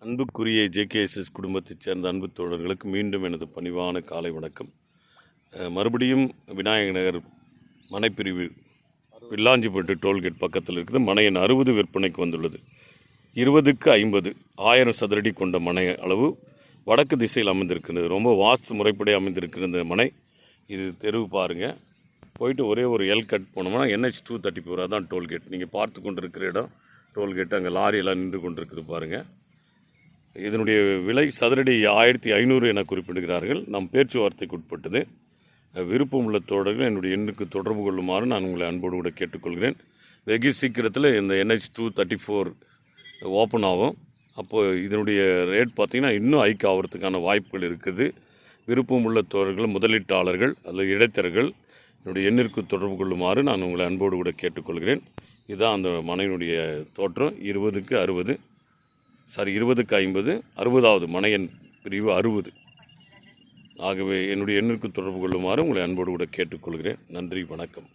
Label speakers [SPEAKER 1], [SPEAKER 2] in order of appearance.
[SPEAKER 1] அன்புக்குரிய ஜேகேஎஸ்எஸ் குடும்பத்தைச் சேர்ந்த அன்பு தோழர்களுக்கு மீண்டும் எனது பணிவான காலை வணக்கம். மறுபடியும் விநாயக நகர் மனைப்பிரிவு வில்லாஞ்சிப்பட்டு டோல்கேட் பக்கத்தில் இருக்குது. மனை எண் 60 விற்பனைக்கு வந்துள்ளது. 20க்கு 50 1000 சதுரடி கொண்ட மனை அளவு வடக்கு திசையில் அமைந்திருக்கிறது. ரொம்ப வாஸ்து முறைப்படி அமைந்திருக்கிற இந்த மனை. இது தெருவு பாருங்கள். போயிட்டு ஒரே ஒரு எல் கட் போனோம்னா NH 234 தான் டோல்கேட். நீங்கள் பார்த்து கொண்டு இருக்கிற இடம் டோல்கேட். அங்கே லாரியெல்லாம் நின்று கொண்டு இருக்குது பாருங்கள். இதனுடைய விலை சதுரடி 1500 என குறிப்பிடுகிறார்கள். நம் பேச்சுவார்த்தைக்கு உட்பட்டது. விருப்பம் உள்ள தோழர்கள் என்னுடைய எண்ணுக்கு தொடர்பு கொள்ளுமாறு நான் உங்களை அன்போடு கூட கேட்டுக்கொள்கிறேன். வெகு சீக்கிரத்தில் இந்த NH 234 ஓப்பன் ஆகும். அப்போது இதனுடைய ரேட் பார்த்திங்கன்னா இன்னும் ஹைக் ஆகிறதுக்கான வாய்ப்புகள் இருக்குது. விருப்பம் உள்ள தோழர்கள், முதலீட்டாளர்கள் அல்லது இடைத்தரகர்கள் என்னுடைய எண்ணிற்கு தொடர்பு கொள்ளுமாறு நான் உங்களை அன்போடு கூட கேட்டுக்கொள்கிறேன். இதுதான் அந்த மனையினுடைய தோற்றம். 20க்கு 50 60வது மனை எண் பிரிவு 60. ஆகவே என்னுடைய எண்ணிற்கு தொடர்பு கொள்ளுமாறு உங்களை அன்போடு கூட கேட்டுக்கொள்கிறேன். நன்றி, வணக்கம்.